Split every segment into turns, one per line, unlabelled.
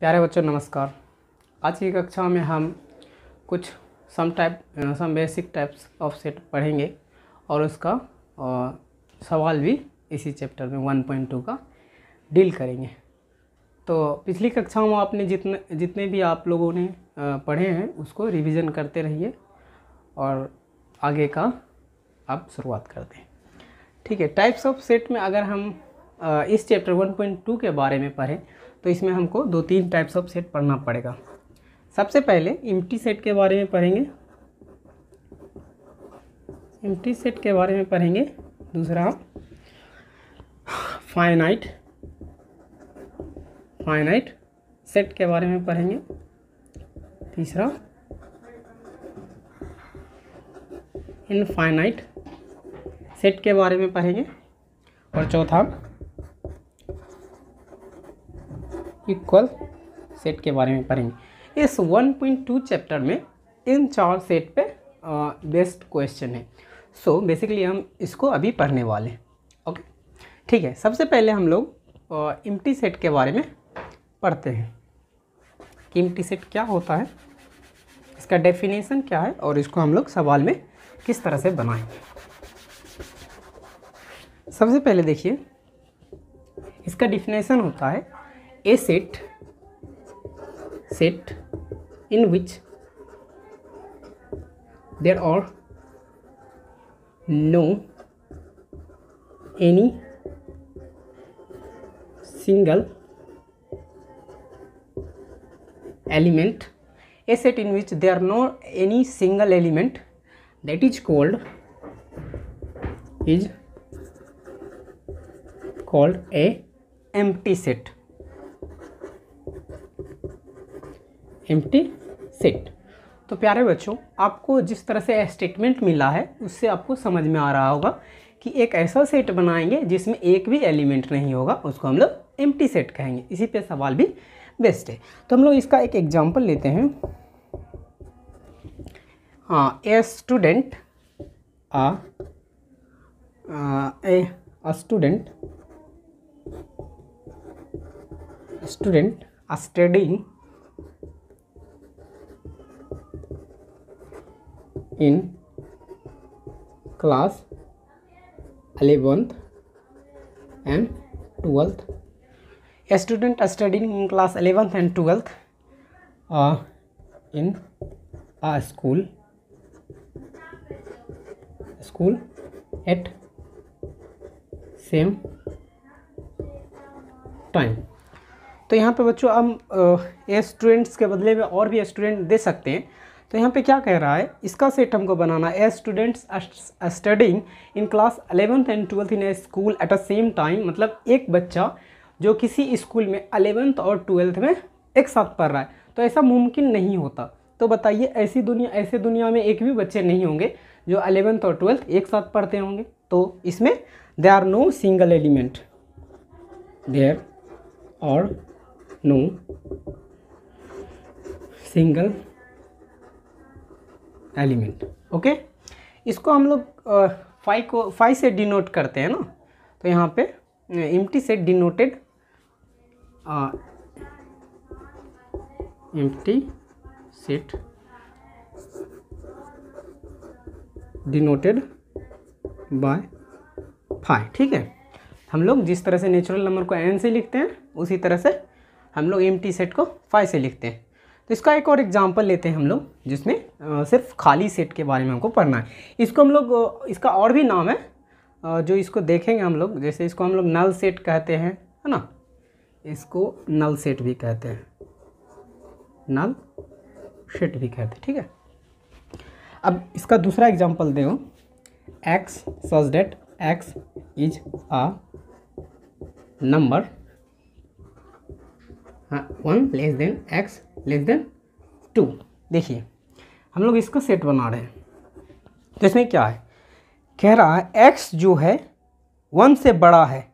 प्यारे बच्चों नमस्कार। आज की कक्षा में हम कुछ some basic types of set पढ़ेंगे और उसका सवाल भी इसी चैप्टर में 1.2 का डील करेंगे। तो पिछली कक्षा में आपने जितने भी आप लोगों ने पढ़े हैं उसको रिवीजन करते रहिए और आगे का आप शुरुआत करते हैं। ठीक है, टाइप्स ऑफ सेट में अगर हम इस चैप्टर 1.2 के बारे में पढ़ें तो इसमें हमको 2-3 टाइप्स ऑफ सेट पढ़ना पड़ेगा। सबसे पहले एम्प्टी सेट के बारे में पढ़ेंगे। एम्प्टी सेट के बारे में पढ़ेंगे। दूसरा फाइनाइट सेट के बारे में पढ़ेंगे। तीसरा इनफाइनाइट सेट के बारे में पढ़ेंगे और चौथा इक्वल सेट के बारे में पढ़ेंगे। इस 1.2 चैप्टर में इन 4 सेट पे बेस्ट क्वेश्चन है। सो बेसिकली हम इसको अभी पढ़ने वाले हैं। ओके, ठीक है। सबसे पहले हम लोग एम्प्टी सेट के बारे में पढ़ते हैं कि एम्प्टी सेट क्या होता है, इसका डेफिनेशन क्या है और इसको हम लोग सवाल में किस तरह से बनाएंगे। सबसे पहले देखिए, इसका डेफिनेशन होता है a set in which there are no any single element, a set in which there are no any single element that is called a empty set। Empty set. तो प्यारे बच्चों, आपको जिस तरह से स्टेटमेंट मिला है उससे आपको समझ में आ रहा होगा कि एक ऐसा सेट बनाएंगे जिसमें एक भी एलिमेंट नहीं होगा, उसको हम लोग एम्प्टी सेट कहेंगे। इसी पे सवाल भी बेस्ट है। तो हम लोग इसका एक एग्जांपल लेते हैं। हाँ, a student studying in class 11th and 12th। A student studying in class 11th and 12th in a school at same time। तो यहाँ पे बच्चों हम स्टूडेंट्स के बदले में और भी स्टूडेंट दे सकते हैं। तो यहाँ पे क्या कह रहा है, इसका सेट हमको बनाना है। Students studying in class 11th and 12th in A school at a same time, मतलब एक बच्चा जो किसी स्कूल में 11th और 12th में एक साथ पढ़ रहा है। तो ऐसा मुमकिन नहीं होता। तो बताइए, ऐसी दुनिया में एक भी बच्चे नहीं होंगे जो 11th और 12th एक साथ पढ़ते होंगे। तो इसमें there are no single element, there are no single element. Okay, इसको हम लोग फाई से डिनोट करते हैं ना। तो यहाँ पे empty set denoted by phi. ठीक है, हम लोग जिस तरह से नेचुरल नंबर को n से लिखते हैं उसी तरह से हम लोग एम्प्टी सेट को फाई से लिखते हैं। तो इसका एक और एग्जांपल लेते हैं हम लोग, जिसमें सिर्फ खाली सेट के बारे में हमको पढ़ना है। इसको हम लोग, इसका और भी नाम है जो इसको देखेंगे हम लोग। जैसे इसको हम लोग नल सेट कहते हैं, है ना, इसको नल सेट भी कहते हैं, नल सेट भी कहते हैं। ठीक है, अब इसका दूसरा एग्जांपल देखो, x such that x is a number 1 less than x less than 2। देखिए, हम लोग इसका सेट बना रहे हैं। तो इसमें क्या है, कह रहा है x जो है 1 से बड़ा है।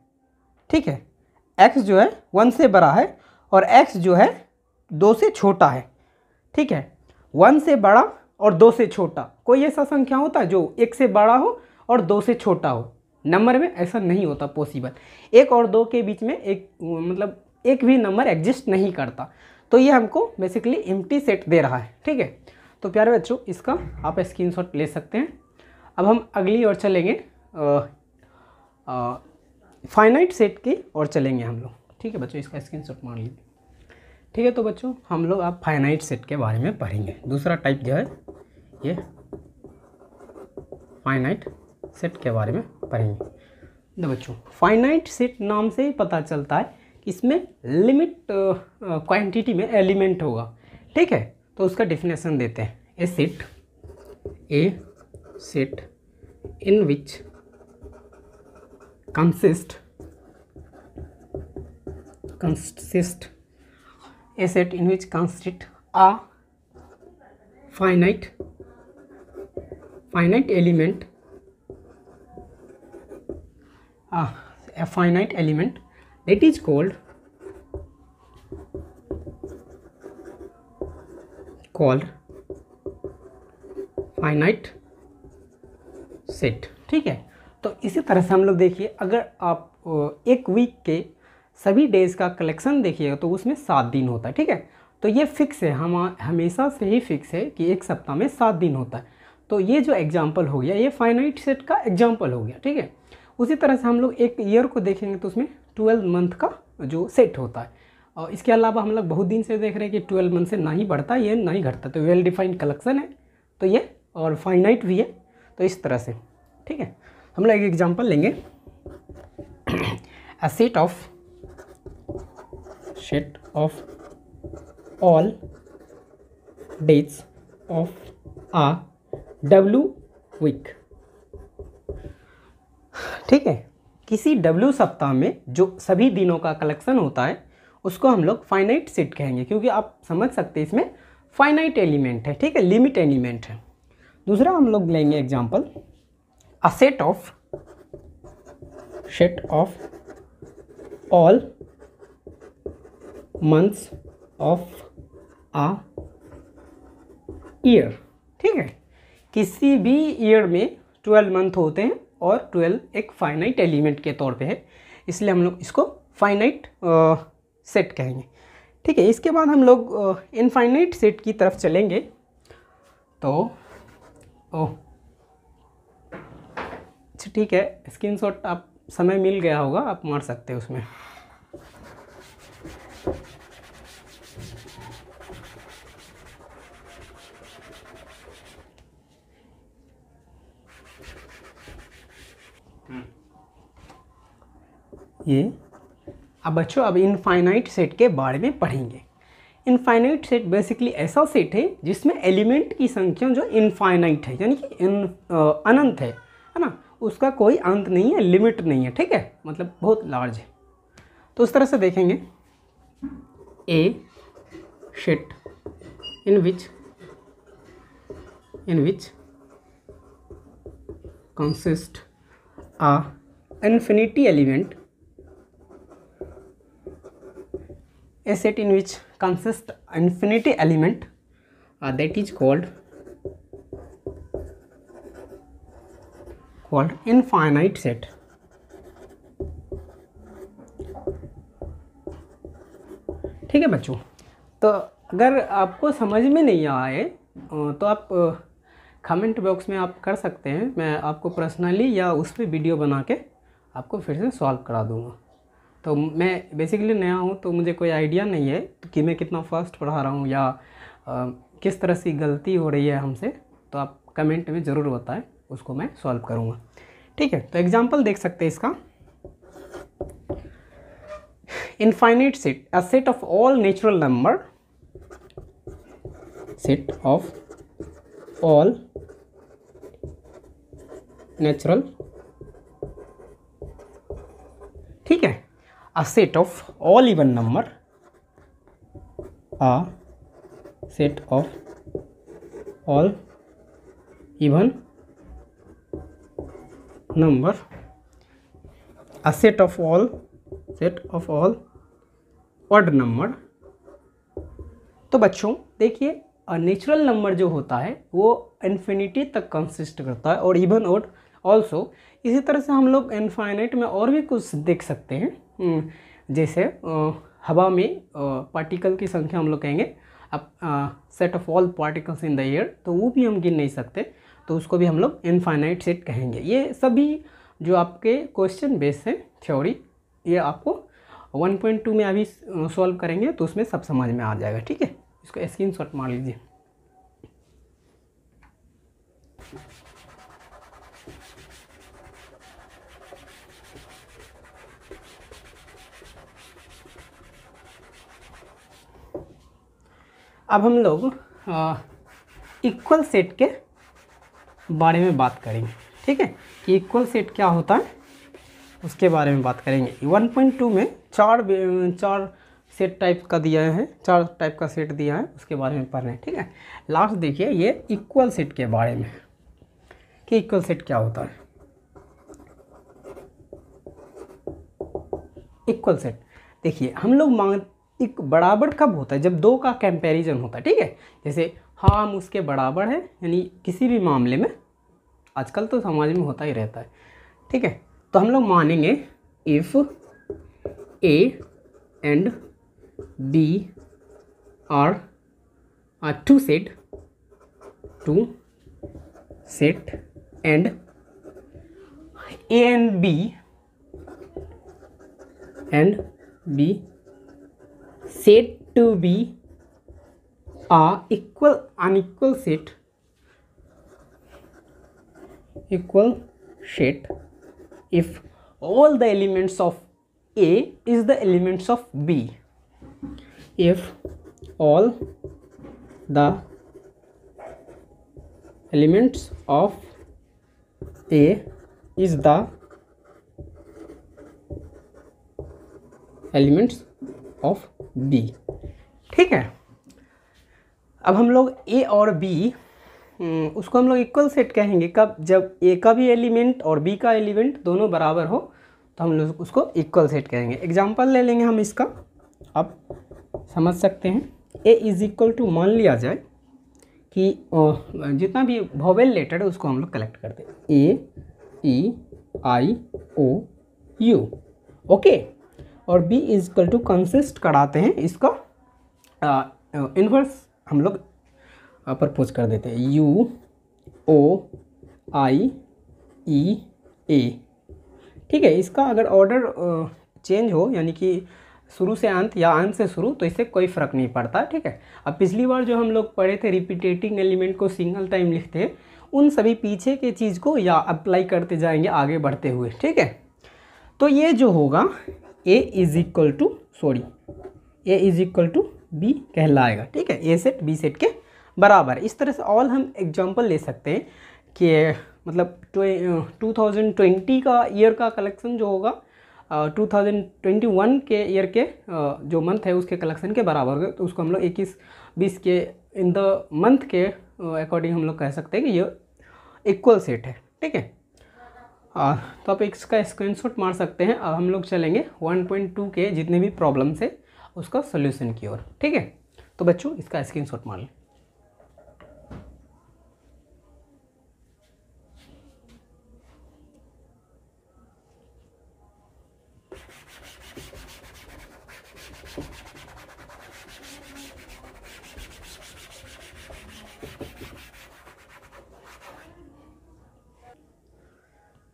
ठीक है, x जो है 1 से बड़ा है और x जो है 2 से छोटा है। ठीक है, 1 से बड़ा और 2 से छोटा, कोई ऐसा संख्या होता है जो 1 से बड़ा हो और 2 से छोटा हो? नंबर में ऐसा नहीं होता पॉसिबल। 1 और 2 के बीच में एक मतलब एक भी नंबर एग्जिस्ट नहीं करता। तो ये हमको बेसिकली एम्प्टी सेट दे रहा है, ठीक है। तो प्यारे बच्चों, इसका आप स्क्रीनशॉट ले सकते हैं। अब हम अगली ओर चलेंगे, फाइनाइट सेट की ओर चलेंगे हम लोग, ठीक है बच्चों। इसका स्क्रीनशॉट मान लीजिए, ठीक है। तो बच्चों, हम लोग अब फाइनाइट सेट के बारे में पढ़ेंगे। दूसरा टाइप जो है ये फाइनाइट सेट के बारे में पढ़ेंगे। तो बच्चों, फाइनाइट सेट नाम से ही पता चलता है कि इसमें लिमिट क्वांटिटी में एलिमेंट होगा, ठीक है। तो उसका डिफिनेशन देते हैं, a set in which consist a set in which consist a finite element, a finite element that is called finite set, ठीक है। तो इसी तरह से हम लोग देखिए, अगर आप एक वीक के सभी डेज का कलेक्शन देखिएगा तो उसमें 7 दिन होता है, ठीक है। तो ये फिक्स है, हम हमेशा से ही फिक्स है कि एक सप्ताह में 7 दिन होता है। तो ये जो एग्जांपल हो गया, ये फाइनाइट सेट का एग्जांपल हो गया, ठीक है। उसी तरह से हम लोग एक ईयर को देखेंगे तो उसमें 12 मंथ का जो सेट होता है। और इसके अलावा हम लोग बहुत दिन से देख रहे हैं कि 12 मंथ से ना ही बढ़ता, ये ना ही घटता। तो वेल डिफाइंड कलेक्शन है, तो ये और फाइनाइट भी है। तो इस तरह से, ठीक है। हम लोग एक एग्जांपल लेंगे, a set of all days of a W week, ठीक है। किसी W सप्ताह में जो सभी दिनों का कलेक्शन होता है उसको हम लोग फाइनाइट सेट कहेंगे, क्योंकि आप समझ सकते हैं इसमें फाइनाइट एलिमेंट है, ठीक है, लिमिट एलिमेंट है। दूसरा हम लोग लेंगे example, a set of all months of a year, ठीक है। किसी भी ईयर में 12 मंथ होते हैं और 12 एक फाइनाइट एलिमेंट के तौर पे है, इसलिए हम लोग इसको फाइनाइट सेट कहेंगे, ठीक है। इसके बाद हम लोग इनफाइनाइट सेट की तरफ चलेंगे। तो अच्छा, ठीक है, स्क्रीनशॉट आप समय मिल गया होगा, आप मार सकते हैं उसमें। ये अब बच्चों, अब इनफाइनाइट सेट के बारे में पढ़ेंगे। इनफाइनाइट सेट बेसिकली ऐसा सेट है जिसमें एलिमेंट की संख्या जो इनफाइनाइट है, यानी कि अनंत है ना, उसका कोई अंत नहीं है, लिमिट नहीं है, ठीक है, मतलब बहुत लार्ज है। तो उस तरह से देखेंगे, a set in which consist a infinity element, a set in which consists infinity element that is called infinite set, ठीक है बच्चों। तो अगर आपको समझ में नहीं आए तो आप कमेंट बॉक्स में आप कर सकते हैं, मैं आपको पर्सनली या उस पर वीडियो बना के आपको फिर से सॉल्व करा दूँगा। तो मैं बेसिकली नया हूँ, तो मुझे कोई आइडिया नहीं है कि मैं कितना फास्ट पढ़ा रहा हूँ या किस तरह से गलती हो रही है हमसे। तो आप कमेंट में ज़रूर बताएं, उसको मैं सॉल्व करूँगा, ठीक है। तो एग्जांपल देख सकते हैं इसका, infinite set, a set of all natural number, set of all natural, ठीक है। A set of all even number, a set of all even number, a set of all odd number। तो बच्चों देखिए, natural number जो होता है वो infinity तक कंसिस्ट करता है, और इवन ऑड ऑल्सो। इसी तरह से हम लोग इनफाइनाइट में और भी कुछ देख सकते हैं, जैसे हवा में पार्टिकल की संख्या हम लोग कहेंगे अब set of all particles in the air, तो वो भी हम गिन नहीं सकते, तो उसको भी हम लोग इनफाइनाइट सेट कहेंगे। ये सभी जो आपके क्वेश्चन बेस है थ्योरी, ये आपको 1.2 में अभी सॉल्व करेंगे तो उसमें सब समझ में आ जाएगा। ठीक है, इसको स्क्रीनशॉट मार लीजिए। अब हम लोग इक्वल सेट के बारे में बात करेंगे। ठीक है, कि इक्वल सेट क्या होता है उसके बारे में बात करेंगे। 1.2 में चार सेट टाइप का दिया है, 4 टाइप का सेट दिया है, उसके बारे में पढ़ रहे हैं। ठीक है, लास्ट देखिए ये इक्वल सेट के बारे में कि इक्वल सेट क्या होता है। इक्वल सेट देखिए हम लोग एक बराबर कब होता है, जब 2 का कंपैरिजन होता है। ठीक है, जैसे हम उसके बराबर है, यानी किसी भी मामले में आजकल तो समाज में होता ही रहता है। ठीक है, तो हम लोग मानेंगे if A and B are two set and A and B said to be a unequal set if all the elements of A is the elements of B. If all the elements of A is the elements of B. ठीक है, अब हम लोग ए और B उसको हम लोग equal set कहेंगे कब, जब ए का भी एलिमेंट और बी का एलिमेंट दोनों बराबर हो तो हम लोग उसको इक्वल सेट कहेंगे। एग्जांपल ले लेंगे हम इसका, आप समझ सकते हैं। ए इज इक्वल टू, मान लिया जाए कि जितना भी वोवेल लेटर है उसको हम लोग कलेक्ट करते हैं, A E I O U. Okay, और b is equal to consist कराते हैं इसका इन्वर्स हम लोग प्रपोज कर देते हैं, u o i e a। ठीक है, इसका अगर ऑर्डर चेंज हो, यानी कि शुरू से अंत या अंत से शुरू, तो इससे कोई फ़र्क नहीं पड़ता। ठीक है, अब पिछली बार जो हम लोग पढ़े थे रिपीटेटिंग एलिमेंट को सिंगल टाइम लिखते हैं, उन सभी पीछे के चीज़ को या अप्लाई करते जाएंगे आगे बढ़ते हुए। ठीक है, तो ये जो होगा ए इज इक्वल टू बी कहलाएगा। ठीक है, ए सेट बी सेट के बराबर। इस तरह से ऑल हम एग्जांपल ले सकते हैं कि मतलब 2020 का ईयर का कलेक्शन जो होगा 2021 के ईयर के जो मंथ है उसके कलेक्शन के बराबर होगा, तो उसको हम लोग 21-20 के इन द मंथ के अकॉर्डिंग हम लोग कह सकते हैं कि ये इक्वल सेट है। ठीक है, तो आप इसका स्क्रीनशॉट मार सकते हैं। अब हम लोग चलेंगे 1.2 के जितने भी प्रॉब्लम्स है उसका सोल्यूशन की ओर। ठीक है, तो बच्चों इसका स्क्रीनशॉट मार लें।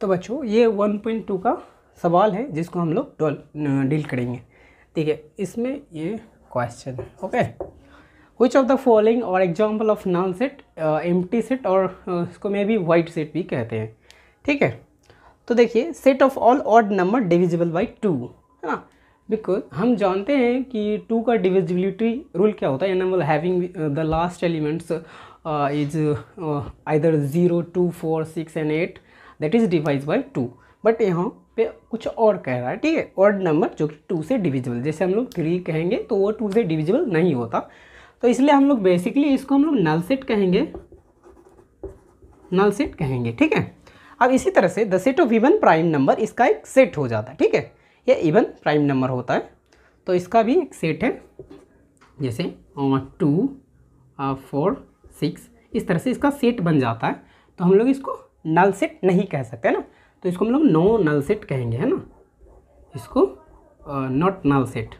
तो बच्चों ये 1.2 का सवाल है जिसको हम लोग डील करेंगे। ठीक है, इसमें ये क्वेश्चन है। Okay, which of the following are example of null set, empty set और इसको में भी वाइट सेट भी कहते हैं। ठीक है, तो देखिए set of all odd number divisible by 2 है ना, बिकॉज हम जानते हैं कि 2 का डिविजिबिलिटी रूल क्या होता है, number having the last elements is either 0, 2, 4, 6 and 8 that is divide by 2। But यहाँ पे कुछ और कह रहा है। ठीक है, ऑड नंबर जो कि 2 से डिविजिबल, जैसे हम लोग 3 कहेंगे तो वो 2 से डिविजिबल नहीं होता, तो इसलिए हम लोग बेसिकली इसको हम लोग नल सेट कहेंगे। ठीक है, अब इसी तरह से the set of even prime number, इसका एक सेट हो जाता है। ठीक है, ये इवन प्राइम नंबर होता है तो इसका भी एक सेट है, जैसे 2, 4, 6, इस तरह से इसका सेट बन जाता है। तो हम लोग इसको नल सेट नहीं कह सकते ना, तो इसको हम लोग नो नल सेट कहेंगे, है ना, इसको not null set.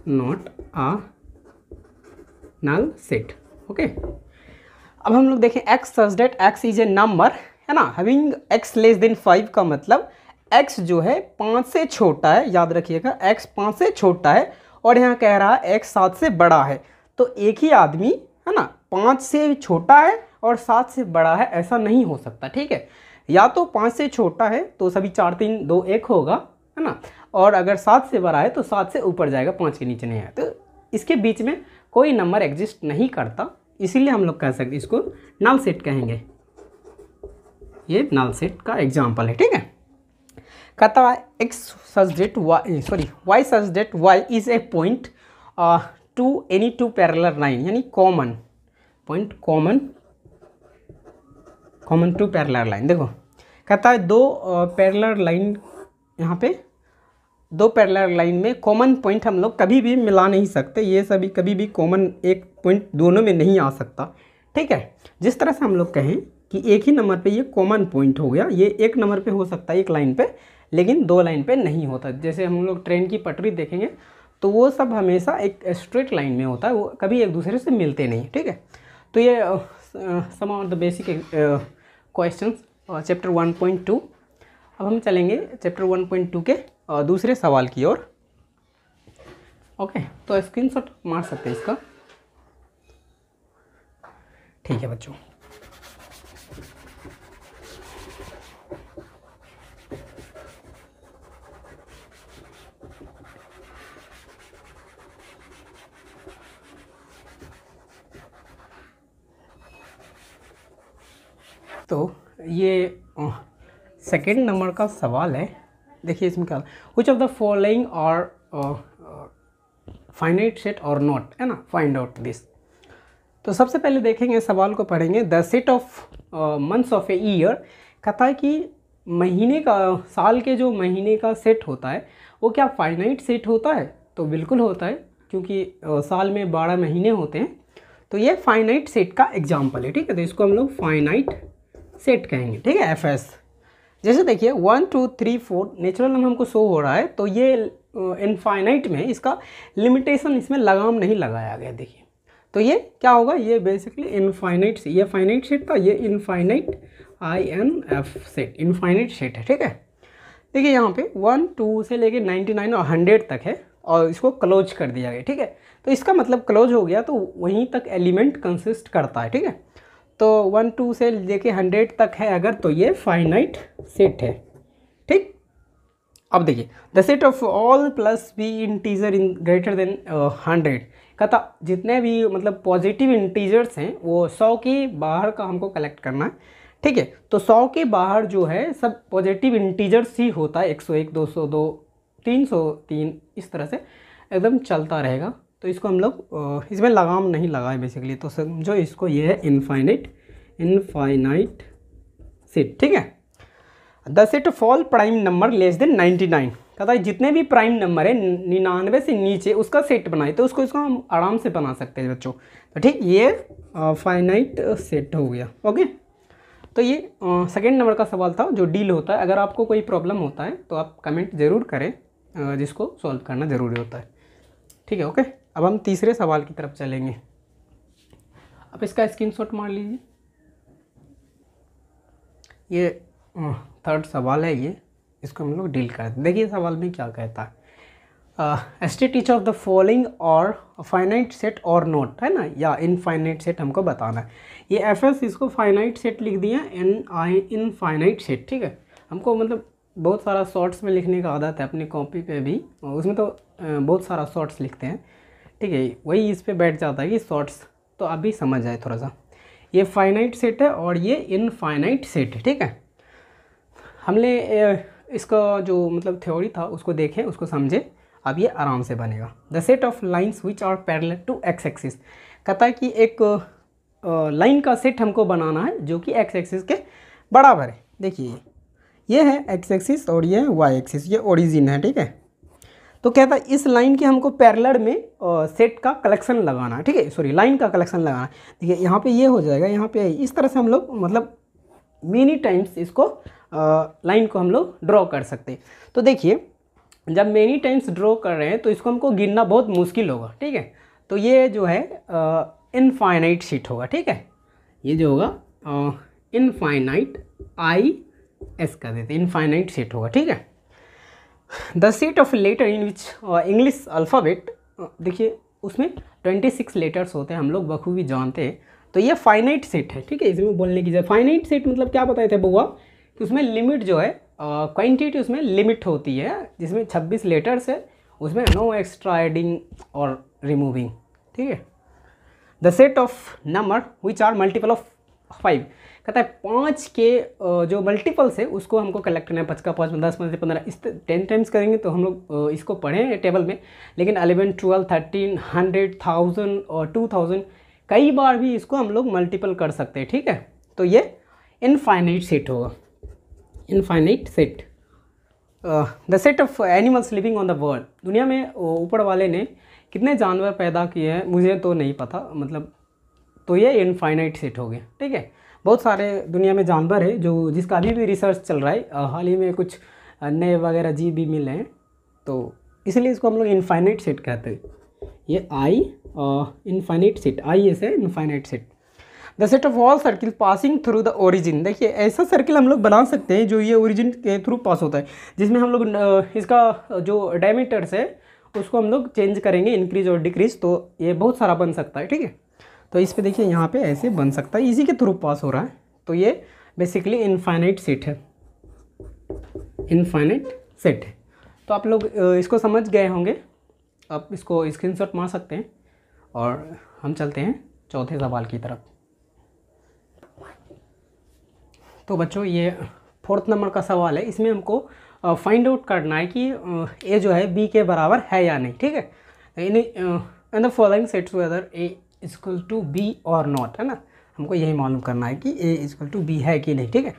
Not a null set. Okay, अब हम लोग देखें x such that x is a number, है ना, हैविंग एक्स लेस देन 5 का मतलब एक्स जो है 5 से छोटा है, याद रखिएगा एक्स 5 से छोटा है, और यहाँ कह रहा है एक्स 7 से बड़ा है। तो एक ही आदमी, है ना, 5 से छोटा है और 7 से बड़ा है, ऐसा नहीं हो सकता। ठीक है, या तो 5 से छोटा है तो सभी 4 3 2 1 होगा, है ना, और अगर 7 से बड़ा है तो 7 से ऊपर जाएगा, 5 के नीचे नहीं है। तो इसके बीच में कोई नंबर एग्जिस्ट नहीं करता, इसीलिए हम लोग कह सकते इसको नल सेट कहेंगे। ये नल सेट का एग्जाम्पल है। ठीक है, कहता है x such that y such that y is a point to any two parallel line, यानी common point, common to parallel line. देखो कहता है दो पैरेलल लाइन, यहाँ पे दो पैरेलल लाइन में कॉमन पॉइंट हम लोग कभी भी मिला नहीं सकते, ये सभी कभी भी कॉमन एक पॉइंट दोनों में नहीं आ सकता। ठीक है, जिस तरह से हम लोग कहें कि एक ही नंबर पे ये कॉमन पॉइंट हो गया, ये एक नंबर पे हो सकता है एक लाइन पे, लेकिन दो लाइन पे नहीं होता। जैसे हम लोग ट्रेन की पटरी देखेंगे तो वो सब हमेशा एक स्ट्रेट लाइन में होता है, वो कभी एक दूसरे से मिलते नहीं। ठीक है, तो ये some of the basic questions chapter 1.2। अब हम चलेंगे चैप्टर 1.2 के दूसरे सवाल की ओर। ओके, तो स्क्रीनशॉट मार सकते हैं इसका। ठीक है बच्चों, तो ये सेकेंड नंबर का सवाल है। देखिए इसमें क्या, विच ऑफ द फॉलोइंग और फाइनाइट सेट और नॉट, है ना, फाइंड आउट दिस। तो सबसे पहले देखेंगे, सवाल को पढ़ेंगे। The set of months of a year, कहता है कि महीने का, साल के जो महीने का सेट होता है वो क्या फाइनाइट सेट होता है? तो बिल्कुल होता है, क्योंकि साल में 12 महीने होते हैं, तो ये फाइनाइट सेट का एग्जाम्पल है। ठीक है, तो इसको हम लोग फाइनाइट सेट कहेंगे। ठीक है, एफएस। जैसे देखिए 1 2 3 4 नेचुरल नंबर हमको शो हो रहा है, तो ये इनफाइनाइट में इसका लिमिटेशन, इसमें लगाम नहीं लगाया गया। देखिए तो ये क्या होगा, ये बेसिकली इनफाइनाइट, ये फाइनाइट सेट था, ये infinite INF set, infinite set है। ठीक है, देखिए यहाँ पे 1 2 से लेके 99 और 100 तक है, और इसको क्लोज कर दिया गया। ठीक है, तो इसका मतलब क्लोज हो गया तो वहीं तक एलिमेंट कंसिस्ट करता है। ठीक है, तो 1 2 से लेके 100 तक है अगर, तो ये फाइनाइट सेट है। ठीक, अब देखिए the set of all positive integer in greater than 100, कहता जितने भी मतलब पॉजिटिव इंटीजर्स हैं वो 100 के बाहर का हमको कलेक्ट करना है। ठीक है, तो 100 के बाहर जो है सब पॉजिटिव इंटीजर्स ही होता है, 101 202 303 इस तरह से एकदम चलता रहेगा। तो इसको हम लोग इसमें लगाम नहीं लगाए बेसिकली, तो समझो इसको ये है इनफाइनाइट सेट। ठीक है, the set of all prime number less than 99, कहता है जितने भी प्राइम नंबर है 99 से नीचे उसका सेट बनाए, तो उसको हम आराम से बना सकते हैं बच्चों। तो ठीक, ये फाइनाइट सेट हो गया। ओके, तो ये सेकेंड नंबर का सवाल था जो डील होता है। अगर आपको कोई प्रॉब्लम होता है तो आप कमेंट ज़रूर करें, जिसको सॉल्व करना ज़रूरी होता है। ठीक है, ओके, अब हम तीसरे सवाल की तरफ चलेंगे। अब इसका स्क्रीनशॉट मार लीजिए। ये थर्ड सवाल है, ये इसको हम लोग डील करते हैं। देखिए सवाल में क्या कहता है, state each of the following और फाइनाइट सेट और नॉट, है ना, या इनफाइनाइट सेट हमको बताना है। ये एफएस इसको फाइनाइट सेट लिख दिया, इनफाइनाइट सेट। ठीक है, हमको मतलब बहुत सारा शॉर्ट्स में लिखने का आदत है अपनी कॉपी पे भी, उसमें तो बहुत सारा शॉर्ट्स लिखते हैं। ठीक है, वही इस पे बैठ जाता है कि शॉर्ट्स, तो अभी समझ आए थोड़ा सा। ये फाइनाइट सेट है और ये इनफाइनाइट सेट है। ठीक है, हमने इसका जो मतलब थ्योरी था उसको देखें, उसको समझे, अब ये आराम से बनेगा। The set of lines which are parallel to x axis, कहता है कि एक लाइन का सेट हमको बनाना है जो कि एक्स एक्सिस के बराबर है। देखिए ये है एक्स एक्सिस और ये है वाई एक्सिस, ये ओरिजिन है। ठीक है, तो कहता है इस लाइन के हमको पैरेलल में सेट का कलेक्शन लगाना है। ठीक है, सॉरी, लाइन का कलेक्शन लगाना है। देखिए यहाँ पे ये हो जाएगा, यहाँ पे इस तरह से हम लोग मतलब मेनी टाइम्स इसको लाइन को हम लोग ड्रॉ कर सकते हैं। तो देखिए जब मेनी टाइम्स ड्रॉ कर रहे हैं तो इसको हमको गिनना बहुत मुश्किल होगा, ठीक है। तो ये जो है इनफाइनाइट सेट होगा, ठीक है। ये जो होगा इनफाइनाइट, आई एस कर देते, इनफाइनाइट सेट होगा, ठीक है। The set of letter in which English alphabet, देखिए उसमें 26 लेटर्स होते हैं, हम लोग बखूबी जानते हैं। तो ये फाइनाइट सेट है, ठीक है। इसमें बोलने की जगह फाइनाइट सेट मतलब क्या बताए थे बुआ, कि उसमें लिमिट जो है क्वांटिटी उसमें लिमिट होती है, जिसमें 26 लेटर्स है, उसमें नो एक्स्ट्रा एडिंग और रिमूविंग, ठीक है। The set of number which are multiple of 5, कहता है 5 के जो मल्टीपल्स है उसको हमको कलेक्ट करना है। 5 का 5 में 10, 5 से 15, इस 10 टाइम्स करेंगे तो हम लोग इसको पढ़ें टेबल में, लेकिन 11, 12, 13, 100, 1000 और 2000 कई बार भी इसको हम लोग मल्टीपल कर सकते हैं, ठीक है। तो ये इनफाइनाइट सेट होगा, infinite set. The set of animals living on the world, दुनिया में ऊपर वाले ने कितने जानवर पैदा किए हैं मुझे तो नहीं पता, मतलब तो ये इनफाइनाइट सेट हो गया, ठीक है। बहुत सारे दुनिया में जानवर है जो जिसका अभी भी रिसर्च चल रहा है, हाल ही में कुछ नए वगैरह जीव भी मिले हैं, तो इसलिए इसको हम लोग इनफाइनाइट सेट कहते हैं। ये आई इनफाइनाइट सेट, आई एस है infinite set. The set of all circle passing through the origin, देखिए ऐसा सर्किल हम लोग बना सकते हैं जो ये ओरिजिन के थ्रू पास होता है, जिसमें हम लोग इसका जो डायमीटर्स है उसको हम लोग चेंज करेंगे, इंक्रीज और डिक्रीज, तो ये बहुत सारा बन सकता है, ठीक है। तो इस पे देखिए यहाँ पे ऐसे बन सकता है, इसी के थ्रू पास हो रहा है, तो ये बेसिकली इनफाइनाइट सेट है, इनफाइनाइट सेट है। तो आप लोग इसको समझ गए होंगे, आप इसको स्क्रीनशॉट मार सकते हैं और हम चलते हैं चौथे सवाल की तरफ। तो बच्चों ये 4th नंबर का सवाल है, इसमें हमको फाइंड आउट करना है कि ए जो है बी के बराबर है या नहीं, ठीक है। In the following sets whether A equal to B और नॉट, है ना, हमको यही मालूम करना है कि ए इक्वल टू बी है कि नहीं, ठीक है।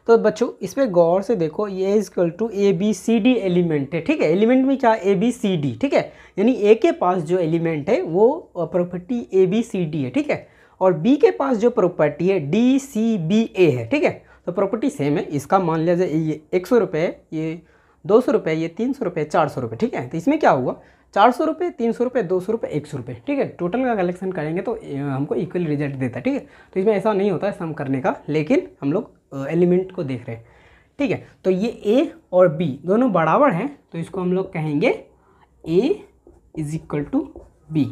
तो बच्चों इस पर गौर से देखो, ये equal to A B C D element है, ठीक है। एलिमेंट में क्या ए बी सी डी, ठीक है, यानी ए के पास जो एलिमेंट है वो property A B C D है, ठीक है, और बी के पास जो प्रॉपर्टी है डी सी बी ए है, ठीक है। तो प्रॉपर्टी सेम है, इसका मान लिया जाए ये 100 रुपये, ये 200 रुपये, ये 300 रुपये, 400 रुपये, ठीक है। तो इसमें क्या हुआ, 400 रुपये, 300 रुपये, 200 रुपये, 100 रुपये, ठीक है। टोटल का कलेक्शन करेंगे तो हमको इक्वल रिजल्ट देता है, ठीक है। तो इसमें ऐसा नहीं होता है सम करने का, लेकिन हम लोग एलिमेंट को देख रहे हैं, ठीक है। तो ये ए और बी दोनों बराबर हैं, तो इसको हम लोग कहेंगे ए इज इक्वल टू बी,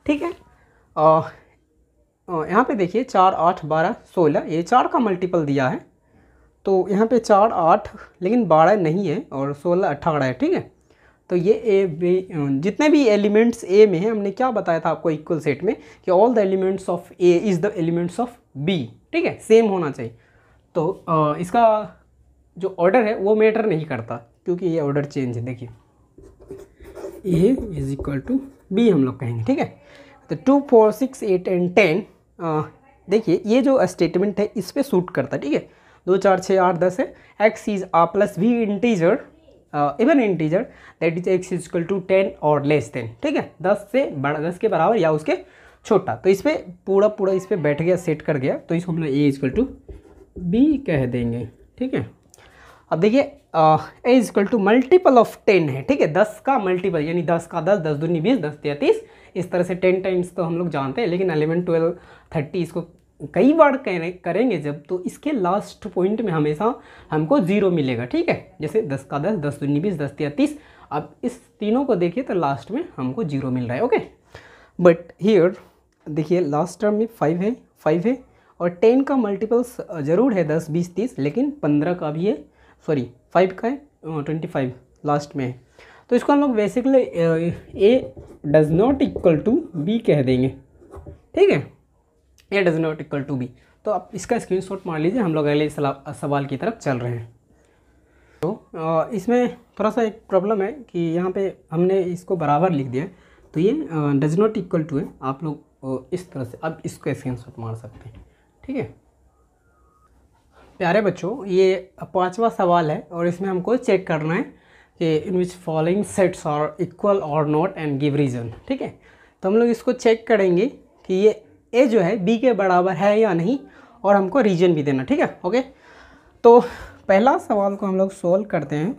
ठीक है। यहाँ पे देखिए 4, 8, 12, 16, ये 4 का मल्टीपल दिया है, तो यहाँ पे 4, 8 लेकिन 12 नहीं है, और 16, 18 है, ठीक है। तो ये ए बी जितने भी एलिमेंट्स ए में हैं, हमने क्या बताया था आपको इक्वल सेट में कि all the elements of A is the elements of B, ठीक है, सेम होना चाहिए। तो इसका जो ऑर्डर है वो मैटर नहीं करता, क्योंकि ये ऑर्डर चेंज है, देखिए A is equal to B हम लोग कहेंगे, ठीक है। तो 2, 4, 6, 8 एंड 10, देखिए ये जो स्टेटमेंट है इस पर सूट करता है, ठीक है। 2, 4, 6, 8, 10 है, एक्स इज आ प्लस वी integer even integer that is x is equal to 10 और लेस देन, ठीक है, 10 से बड़ा, 10 के बराबर या उसके छोटा। तो इस पर पूरा इस पर बैठ गया, सेट कर गया, तो इसको हम लोग ए इक्वल टू बी कह देंगे, ठीक है। अब देखिए A is equal to multiple of 10 है, ठीक है, 10 का मल्टीपल, यानी 10 का 10, 10 दूनी 20, 10 तिया 30, इस तरह से 10 टाइम्स तो हम लोग जानते हैं, लेकिन 11, 12, 30 इसको कई बार करेंगे जब, तो इसके लास्ट पॉइंट में हमेशा हमको 0 मिलेगा, ठीक है। जैसे 10 का 10, 10 दूनी 20, 10 तिया 30, अब इस तीनों को देखिए तो लास्ट में हमको 0 मिल रहा है, ओके। बट हियर देखिए लास्ट टर्म में 5 है और 10 का मल्टीपल्स ज़रूर है 10, 20, 30, लेकिन 15 का भी है, सॉरी 5 का है, 25 लास्ट में है। तो इसको हम लोग basically A does not equal to B कह देंगे, ठीक है, A does not equal to B. तो आप इसका स्क्रीनशॉट मार लीजिए, हम लोग अगले सवाल की तरफ चल रहे हैं। तो इसमें थोड़ा सा एक प्रॉब्लम है कि यहाँ पे हमने इसको बराबर लिख दिया, तो ये डज नॉट इक्वल टू है, आप लोग इस तरह से अब इसको स्क्रीनशॉट मार सकते हैं, ठीक है। प्यारे बच्चों ये 5वां सवाल है और इसमें हमको चेक करना है कि in which following sets are equal और नॉट एंड गिव रीज़न, ठीक है। तो हम लोग इसको चेक करेंगे कि ये ए जो है बी के बराबर है या नहीं, और हमको रीजन भी देना, ठीक है, ओके। तो पहला सवाल को हम लोग सोल्व करते हैं,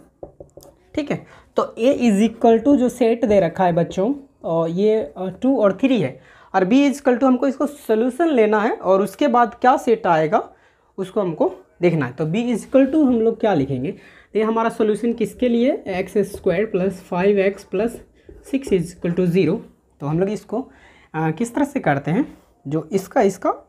ठीक है। तो a इज इक्वल टू जो सेट दे रखा है बच्चों, और ये 2 और 3 है, और b इज इक्वल टू हमको इसको सोल्यूशन लेना है और उसके बाद क्या सेट आएगा उसको हमको देखना है। तो b इज इक्वल टू हम लोग क्या लिखेंगे, ये हमारा सोल्यूशन किसके लिए, x square plus 5x plus 6 is equal to 0। तो हम लोग इसको किस तरह से करते हैं, जो इसका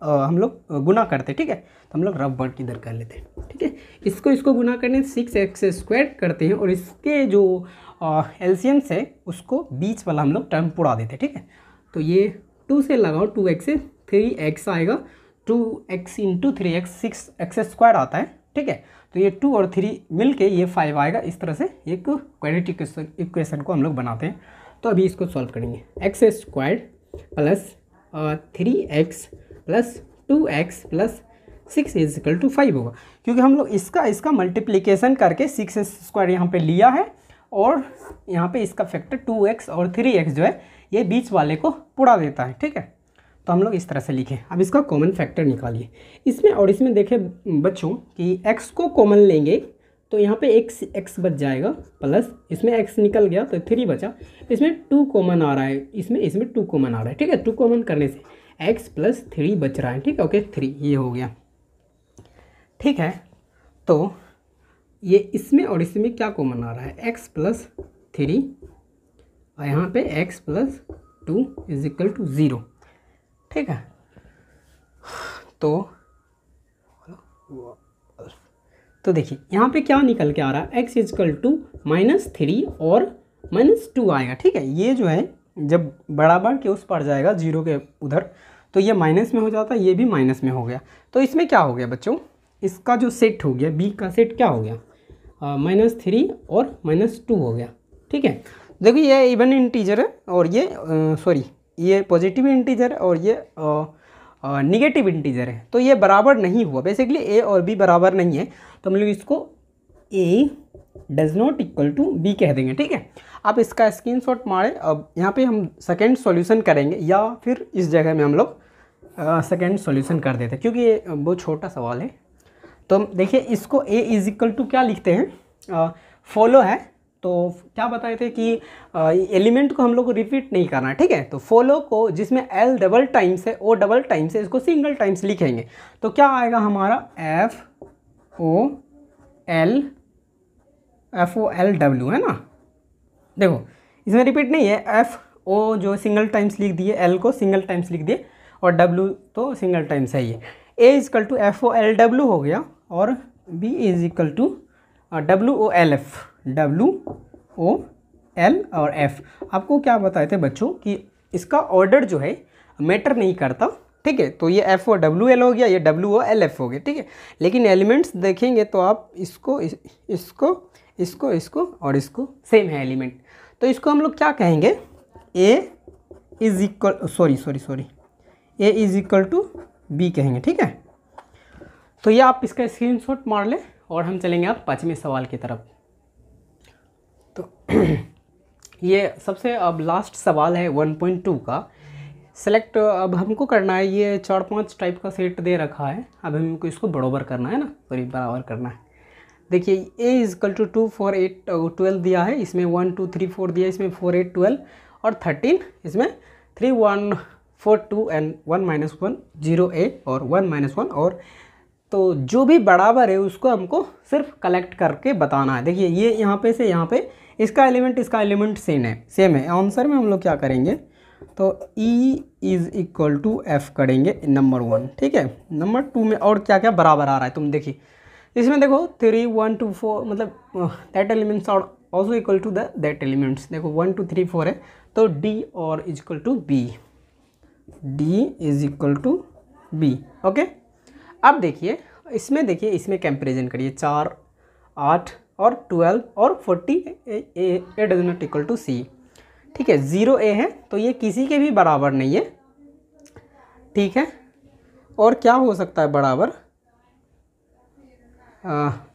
हम लोग गुना करते हैं, ठीक है। तो हम लोग रफ वर्ड किधर कर लेते हैं, ठीक है। इसको गुना करने 6x स्क्वायर करते हैं और इसके जो एलसीएम से उसको बीच वाला हम लोग टर्म पुड़ा देते हैं, ठीक है। तो ये 2 से लगाओ, 2x से 3x आएगा, 2x into 3x 6x square आता है, ठीक है। तो ये 2 और 3 मिल के ये 5 आएगा। इस तरह से एक क्वाड्रेटिक इक्वेशन को हम लोग बनाते हैं। तो अभी इसको सॉल्व करेंगे, x square plus 3x plus 2x plus 6 is equal to 5 होगा, क्योंकि हम लोग इसका मल्टीप्लिकेशन करके 6 स्क्वायर यहाँ पे लिया है और यहाँ पे इसका फैक्टर 2x और 3x जो है ये बीच वाले को पुड़ा देता है, ठीक है। तो हम लोग इस तरह से लिखें। अब इसका कॉमन फैक्टर निकालिए इसमें, और इसमें देखें बच्चों कि x को कॉमन लेंगे तो यहाँ पे x बच जाएगा, प्लस इसमें x निकल गया तो 3 बचा, इसमें 2 कॉमन आ रहा है, इसमें 2 कॉमन आ रहा है, ठीक है। 2 कॉमन करने से x प्लस 3 बच रहा है, ठीक है। ओके 3 ये हो गया, ठीक है। तो ये इसमें और इसमें क्या कॉमन आ रहा है, x प्लस 3 और यहाँ पे x plus 2 is equal to 0, ठीक है। तो देखिए यहाँ पे क्या निकल के आ रहा है, x इजकल टू -3 और -2 आएगा, ठीक है। ये जो है जब बराबर के उस पर जाएगा 0 के उधर तो ये माइनस में हो जाता है, ये भी माइनस में हो गया। तो इसमें क्या हो गया बच्चों, इसका जो सेट हो गया b का सेट क्या हो गया, -3 और -2 हो गया, ठीक है। देखिए ये इवन इंटीजर है और ये ये पॉजिटिव इंटीजर है और ये निगेटिव इंटीजर है, तो ये बराबर नहीं हुआ। बेसिकली a और b बराबर नहीं है, तो हम लोग इसको a does not equal to b कह देंगे, ठीक है। आप इसका स्क्रीनशॉट मारें। अब यहाँ पे हम सेकेंड सॉल्यूशन करेंगे या फिर इस जगह में हम लोग सेकेंड सॉल्यूशन कर देते हैं, क्योंकि ये बहुत छोटा सवाल है। तो देखिए इसको a इज इक्वल टू क्या लिखते हैं, फॉलो है। तो क्या बताए थे कि एलिमेंट को हम लोग को रिपीट नहीं करना है, ठीक है। तो फॉलो को जिसमें l डबल टाइम्स है, o डबल टाइम्स है, इसको सिंगल टाइम्स लिखेंगे। तो क्या आएगा हमारा FOLW है ना। देखो इसमें रिपीट नहीं है, FO जो सिंगल टाइम्स लिख दिए, L को सिंगल टाइम्स लिख दिए और W तो सिंगल टाइम्स है। ये A is equal to FOLW हो गया और B is equal to WOLF, WOL और F। आपको क्या बताए थे बच्चों कि इसका ऑर्डर जो है मैटर नहीं करता, ठीक है। तो ये FOWL हो गया, ये WOLF हो गया, ठीक है। लेकिन एलिमेंट्स देखेंगे तो आप इसको और इसको सेम है एलिमेंट, तो इसको हम लोग क्या कहेंगे, A is equal to B कहेंगे, ठीक है। तो ये आप इसका स्क्रीनशॉट मार लें और हम चलेंगे आप 5वें सवाल की तरफ। तो ये सबसे अब लास्ट सवाल है 1.2 का। सेलेक्ट अब हमको करना है, ये 4-5 टाइप का सेट दे रखा है, अब हमको इसको बराबर करना है ना, बराबर करना है। देखिए a इज इक्वल टू 2 4 8 12 दिया है, इसमें 1 2 3 4 दिया है, इसमें 4 8 12 और 13, इसमें 3 1 4 2 एंड 1 -1 0 a और 1 -1 और तो जो भी बराबर है उसको हमको सिर्फ कलेक्ट करके बताना है। देखिए ये यहाँ पे से यहाँ पे इसका एलिमेंट सेम है। आंसर में हम लोग क्या करेंगे, तो E is equal to F करेंगे नंबर 1, ठीक है। नंबर 2 में और क्या क्या बराबर आ रहा है तुम देखिए, इसमें देखो 3 1 2 4 मतलब that elements are also equal to that elements. देखो 1 2 3 4 है, तो D और is equal to B, D is equal to B, okay. अब देखिए इसमें कंपैरिजन करिए, 4 8 और 12 और 40 A does not equal to C, ठीक है। 0 a है तो ये किसी के भी बराबर नहीं है, ठीक है। और क्या हो सकता है बराबर,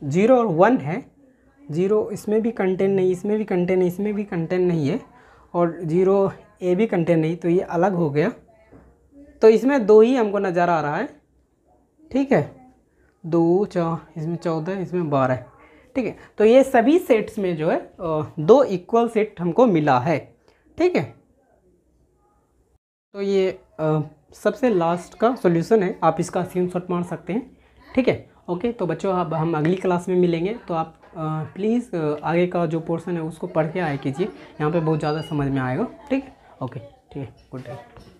0 और 1 है, 0 इसमें भी कंटेंट नहीं, इसमें भी कंटेंट नहीं, इसमें भी कंटेंट नहीं है और 0 a भी कंटेंट नहीं, तो ये अलग हो गया। तो इसमें 2 ही हमको नज़र आ रहा है, ठीक है। 2 4 इसमें 14 इसमें 12 है, ठीक है। तो ये सभी सेट्स में जो है 2 इक्वल सेट हमको मिला है, ठीक है। तो ये सबसे लास्ट का सॉल्यूशन है, आप इसका स्क्रीनशॉट मार सकते हैं, ठीक है। ओके, तो बच्चों अब हम अगली क्लास में मिलेंगे, तो आप प्लीज़ आगे का जो पोर्शन है उसको पढ़ के आए कीजिए, यहाँ पे बहुत ज़्यादा समझ में आएगा, ठीक है। ओके, ठीक है, गुड डे।